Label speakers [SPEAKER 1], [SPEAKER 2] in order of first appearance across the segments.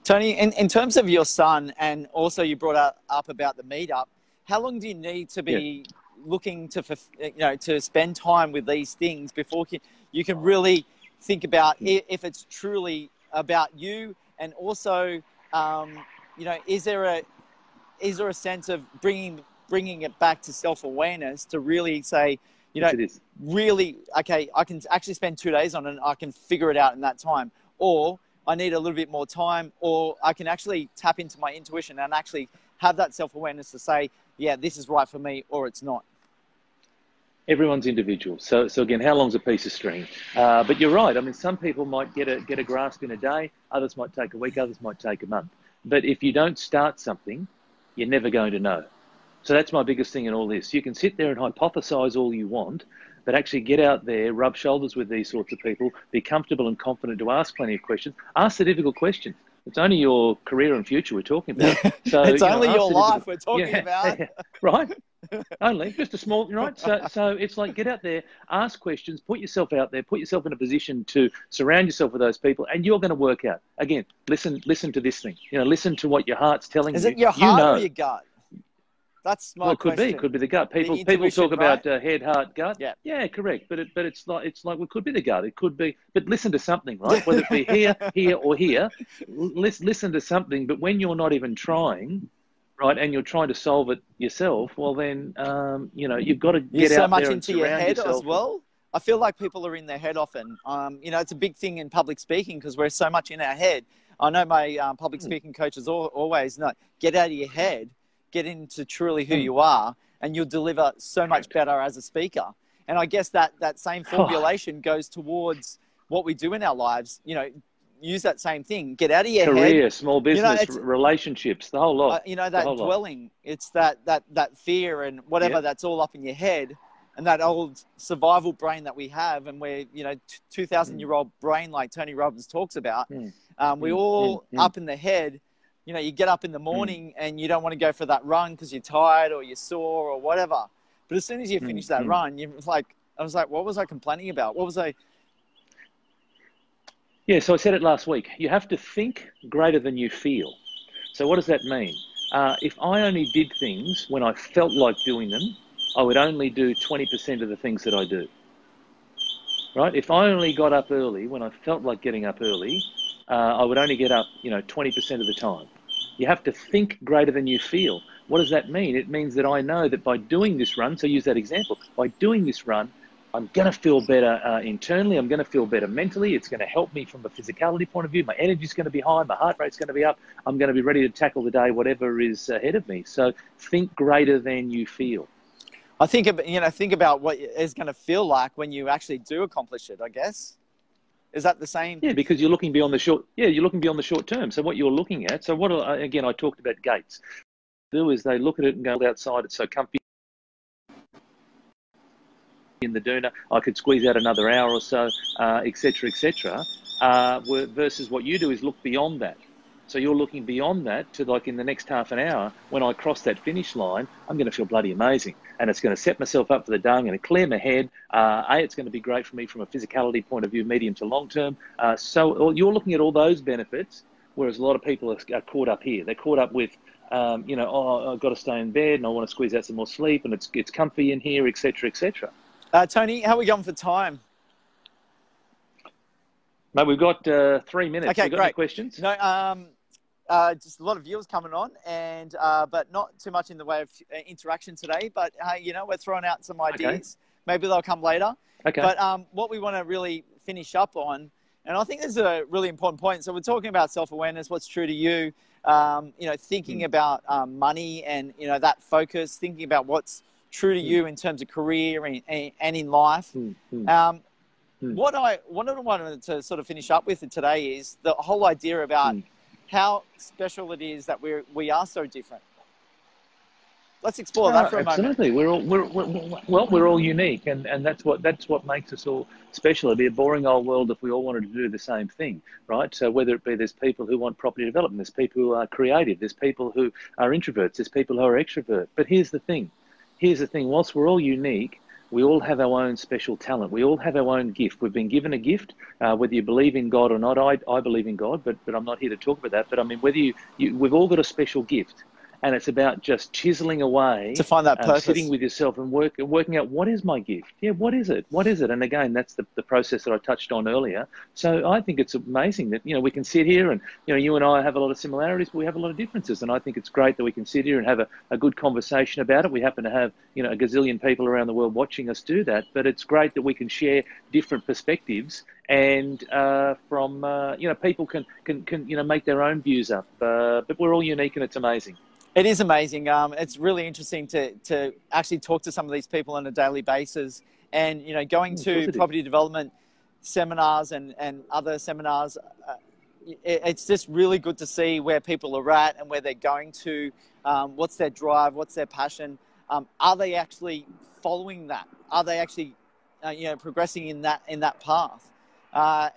[SPEAKER 1] Tony, in terms of your son, and also you brought up about the meetup, how long do you need to be looking to, to spend time with these things before you can really think about if it's truly about you? And also, is there a sense of bringing it back to self-awareness to really say, really, okay, I can actually spend 2 days on it and I can figure it out in that time, or I need a little bit more time, or I can actually tap into my intuition and actually have that self-awareness to say, yeah, this is right for me, or it's not.
[SPEAKER 2] Everyone's individual. So again, how long's a piece of string? But you're right. I mean, some people might get a grasp in a day. Others might take a week. Others might take a month. But if you don't start something, you're never going to know. So that's my biggest thing in all this. You can sit there and hypothesize all you want, but actually get out there, rub shoulders with these sorts of people, be comfortable and confident to ask plenty of questions. Ask the difficult questions. It's only your career and future we're talking about. So
[SPEAKER 1] it's only your life we're talking about.
[SPEAKER 2] Right? Only, just a small, right? So it's like, get out there, ask questions, put yourself out there, put yourself in a position to surround yourself with those people, and you're going to work out. Again, listen to this thing. Listen to what your heart's telling you.
[SPEAKER 1] Is it your heart or your gut? That's my question.
[SPEAKER 2] It could be the gut. People talk about head, heart, gut. Yeah, correct. But it's like it could be the gut. It could be. But listen to something, right? Whether it be here, or here. Listen to something. But when you're not even trying, right, and you're trying to solve it yourself, well then, you've got to get out there and surround yourself. You're so much into your head as well. I feel like people are in their head often. It's a big thing in public speaking because we're so much in our head. I know my public speaking coaches always know, get out of your head. Get into truly who you are, and you'll deliver so much better as a speaker. And I guess that same formulation goes towards what we do in our lives. Use that same thing. Get out of your head. Career, small business, relationships, the whole lot.
[SPEAKER 1] That dwelling. It's that fear and whatever that's all up in your head, and that old survival brain that we have, and we're 2,000-year-old brain like Tony Robbins talks about. We all up in the head. You get up in the morning and you don't want to go for that run because you're tired or you're sore or whatever. But as soon as you finish that run, I was like, what was I complaining about? What was I?
[SPEAKER 2] Yeah, so I said it last week. You have to think greater than you feel. So what does that mean? If I only did things when I felt like doing them, I would only do 20% of the things that I do. Right? If I only got up early when I felt like getting up early, I would only get up, 20% of the time. You have to think greater than you feel. What does that mean? It means that I know that by doing this run, so use that example, by doing this run, I'm going to feel better internally. I'm going to feel better mentally. It's going to help me from a physicality point of view. My energy's going to be high. My heart rate's going to be up. I'm going to be ready to tackle the day, whatever is ahead of me. So think greater than you feel.
[SPEAKER 1] I think about what it's going to feel like when you actually do accomplish it, I guess. Is that the same?
[SPEAKER 2] Yeah, because you're looking beyond the short. Yeah, you're looking beyond the short term. So what you're looking at. So again, I talked about gates. Do is they look at it and go outside. It's so comfy in the doona. I could squeeze out another hour or so, etc., etc. Versus what you do is look beyond that. So you're looking beyond that to like in the next half an hour, when I cross that finish line, I'm going to feel bloody amazing. And it's going to set myself up for the day. I'm going to clear my head. It's going to be great for me from a physicality point of view, medium to long term. So you're looking at all those benefits, whereas a lot of people are caught up here. They're caught up with, I've got to stay in bed and I want to squeeze out some more sleep and it's comfy in here, etc., etc.
[SPEAKER 1] Tony, how are we going for time?
[SPEAKER 2] Mate, we've got 3 minutes.
[SPEAKER 1] Okay,
[SPEAKER 2] got
[SPEAKER 1] great.
[SPEAKER 2] Any questions?
[SPEAKER 1] No, just a lot of viewers coming on, and but not too much in the way of interaction today. But we're throwing out some ideas. Okay. Maybe they'll come later.
[SPEAKER 2] Okay.
[SPEAKER 1] But what we want to really finish up on, and I think this is a really important point. So we're talking about self-awareness, what's true to you. Thinking about money and that focus. Thinking about what's true to you in terms of career and in life. What I wanted to sort of finish up with today is the whole idea about how special it is that we are so different. Let's explore that for a moment.
[SPEAKER 2] Absolutely, we're all unique, and that's what makes us all special. It'd be a boring old world if we all wanted to do the same thing, right? So whether it be there's people who want property development, there's people who are creative, there's people who are introverts, there's people who are extrovert. But here's the thing. Whilst we're all unique, we all have our own special talent. We all have our own gift. We've been given a gift, whether you believe in God or not. I believe in God, but I'm not here to talk about that. But I mean, whether we've all got a special gift. And it's about just chiseling away
[SPEAKER 1] to find that purpose,
[SPEAKER 2] sitting with yourself and working out, what is my gift? Yeah, what is it? What is it? And again, that's the process that I touched on earlier. So I think it's amazing that, we can sit here and, you and I have a lot of similarities, but we have a lot of differences. And I think it's great that we can sit here and have a good conversation about it. We happen to have, a gazillion people around the world watching us do that. But it's great that we can share different perspectives and people can make their own views up. But we're all unique, and it's amazing.
[SPEAKER 1] It is amazing. It's really interesting to actually talk to some of these people on a daily basis, and going to property development seminars and other seminars. It's just really good to see where people are at and where they're going to. What's their drive? What's their passion? Are they actually following that? Are they actually progressing in that path? Why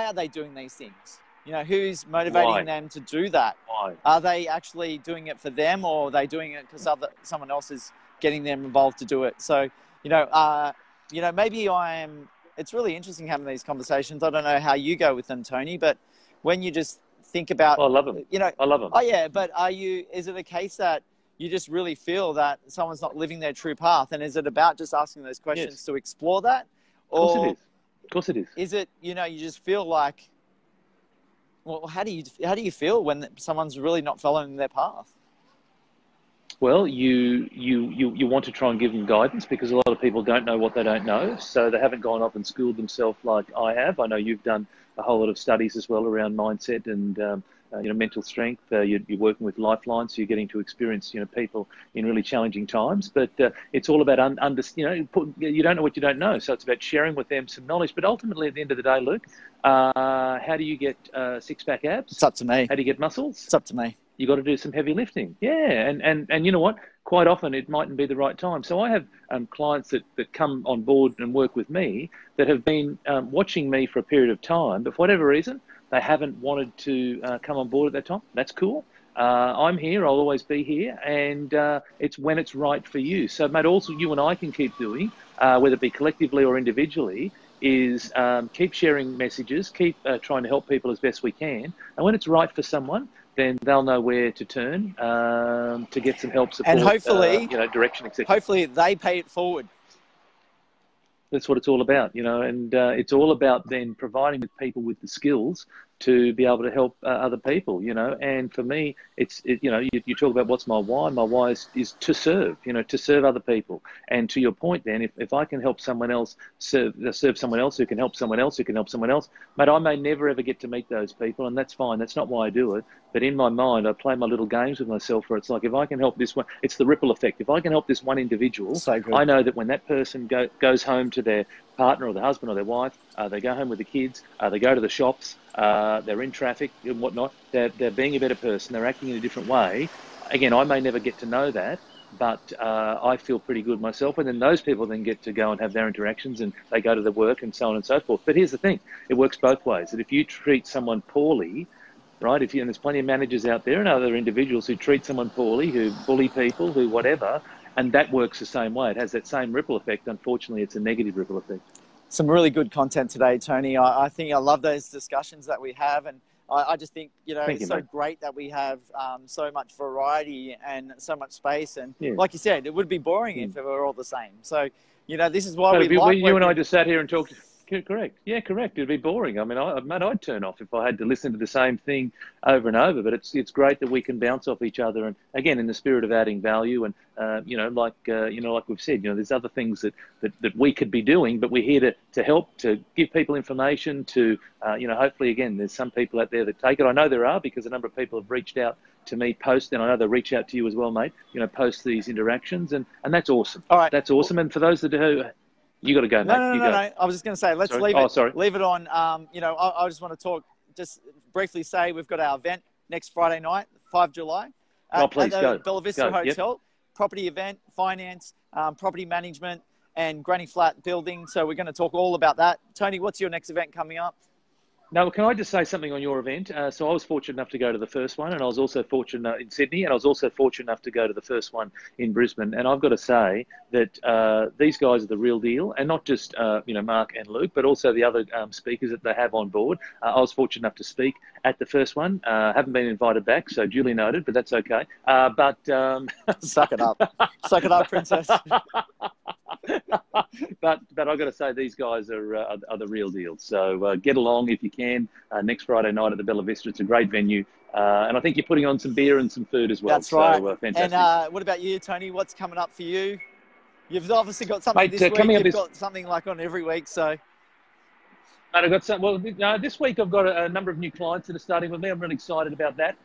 [SPEAKER 1] are they doing these things? Who's motivating them to do that?
[SPEAKER 2] Why?
[SPEAKER 1] Are they actually doing it for them, or are they doing it because someone else is getting them involved to do it? So, maybe it's really interesting having these conversations. I don't know how you go with them, Tony, but when you just think about...
[SPEAKER 2] I love them. I love them.
[SPEAKER 1] Oh, yeah, but is it a case that you just really feel that someone's not living their true path? And is it about just asking those questions to explore that? Or
[SPEAKER 2] of course it is.
[SPEAKER 1] Is it, you just feel like... Well, how do you feel when someone's really not following their path?
[SPEAKER 2] Well, you want to try and give them guidance, because a lot of people don't know what they don't know, so they haven't gone off and schooled themselves like I have. I know you've done a whole lot of studies as well around mindset and mental strength. You're working with Lifeline, so you're getting to experience people in really challenging times. But it's all about you don't know what you don't know, so it's about sharing with them some knowledge. But ultimately, at the end of the day, Luke, how do you get six-pack abs?
[SPEAKER 1] It's up to me.
[SPEAKER 2] How do you get muscles?
[SPEAKER 1] It's up to me.
[SPEAKER 2] You got to do some heavy lifting. Yeah, and you know what? Quite often it mightn't be the right time. So I have clients that come on board and work with me that have been watching me for a period of time, but for whatever reason, they haven't wanted to come on board at that time. That's cool. I'm here. I'll always be here, and it's when it's right for you. So, mate, also you and I can keep doing, whether it be collectively or individually, is keep sharing messages, keep trying to help people as best we can, and when it's right for someone, then they'll know where to turn to get some help, support,
[SPEAKER 1] and hopefully,
[SPEAKER 2] direction, etc.
[SPEAKER 1] Hopefully, they pay it forward.
[SPEAKER 2] That's what it's all about, and it's all about then providing with people with the skills to be able to help other people, and for me, you talk about what's my why. My why is to serve, to serve other people. And to your point then, if I can help someone else serve someone else who can help someone else who can help someone else, mate, I may never ever get to meet those people, and that's fine. That's not why I do it. But in my mind, I play my little games with myself where it's like, if I can help this one, it's the ripple effect. If I can help this one individual,
[SPEAKER 1] so good.
[SPEAKER 2] I know that when that person goes home to their partner or their husband or their wife, they go home with the kids, they go to the shops, they're in traffic and whatnot, they're being a better person, they're acting in a different way. Again, I may never get to know that, but I feel pretty good myself. And then those people then get to go and have their interactions, and they go to their work and so on and so forth. But here's the thing, it works both ways. That if you treat someone poorly, right, and there's plenty of managers out there and other individuals who treat someone poorly, who bully people, who whatever, and that works the same way. It has that same ripple effect. Unfortunately, it's a negative ripple effect.
[SPEAKER 1] Some really good content today, Tony. I think I love those discussions that we have, and I just think it's so great that we have so much variety and so much space. And like you said, it would be boring if it were all the same. So this is why
[SPEAKER 2] you and I just sat here and talked. Correct. Yeah, correct. It'd be boring. I mean, I'd turn off if I had to listen to the same thing over and over. But it's great that we can bounce off each other, and again, in the spirit of adding value. And like we've said, there's other things that we could be doing, but we're here to help, to give people information. To hopefully, again, there's some people out there that take it. I know there are, because a number of people have reached out to me post, and I know they'll reach out to you as well, mate. Post these interactions, and that's awesome.
[SPEAKER 1] All right,
[SPEAKER 2] that's awesome. And for those that do. You got to go, mate.
[SPEAKER 1] No. I was just going to say, let's leave it on. I just want to just briefly say we've got our event next Friday night, 5 July. At the Bella Vista Hotel. Yep. Property event, finance, property management, and granny flat building. So we're going to talk all about that. Tony, what's your next event coming up?
[SPEAKER 2] Now, can I just say something on your event? So I was fortunate enough to go to the first one, and I was also fortunate in Sydney, and I was also fortunate enough to go to the first one in Brisbane. And I've got to say that these guys are the real deal, and not just Mark and Luke, but also the other speakers that they have on board. I was fortunate enough to speak at the first one. Haven't been invited back, so duly noted, but that's okay.
[SPEAKER 1] Suck it up, princess.
[SPEAKER 2] But I've got to say these guys are the real deal. So get along if you can next Friday night at the Bella Vista. It's a great venue, and I think you're putting on some beer and some food as well.
[SPEAKER 1] That's right.
[SPEAKER 2] So, fantastic.
[SPEAKER 1] And what about you, Tony? What's coming up for you? You've obviously got something this week. You've got something like on every week, so.
[SPEAKER 2] I've got some. Well, this week I've got a number of new clients that are starting with me. I'm really excited about that.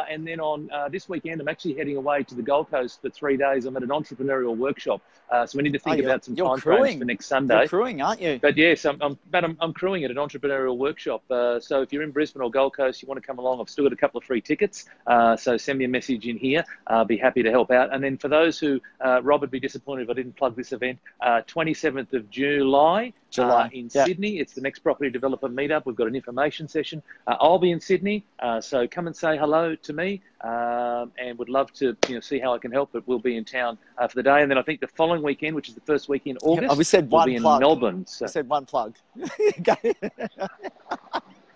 [SPEAKER 2] And then on this weekend, I'm actually heading away to the Gold Coast for 3 days. I'm at an entrepreneurial workshop. So we need to think about some time frames for next Sunday.
[SPEAKER 1] You're crewing, aren't you?
[SPEAKER 2] But yes, I'm crewing at an entrepreneurial workshop. So if you're in Brisbane or Gold Coast, you want to come along, I've still got a couple of free tickets. So send me a message in here. I'll be happy to help out. And then for those who, Rob would be disappointed if I didn't plug this event, 27th of July in Sydney. It's the next property developer meetup. We've got an information session. I'll be in Sydney. So come and say hello to me, and would love to see how I can help. But we'll be in town for the day, and then I think the follling weekend, which is the first week in August,
[SPEAKER 1] we said
[SPEAKER 2] we'll be in Melbourne. So.
[SPEAKER 1] We said one plug.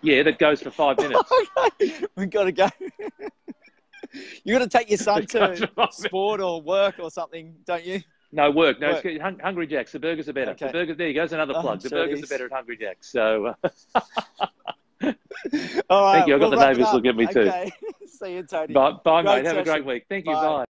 [SPEAKER 2] Yeah, that goes for 5 minutes.
[SPEAKER 1] Okay. We've got to go. You got to take your son to sport or work or something, don't you?
[SPEAKER 2] No, work. No, work. It's Hungry Jack's. The burgers are better. Okay. The burgers, there you go. There's another plug. The burgers are better at Hungry Jack's. So.
[SPEAKER 1] All right,
[SPEAKER 2] thank you. I've got the neighbours looking at me too.
[SPEAKER 1] See you, Tony.
[SPEAKER 2] Bye mate. Have a great week. Thank you. Bye.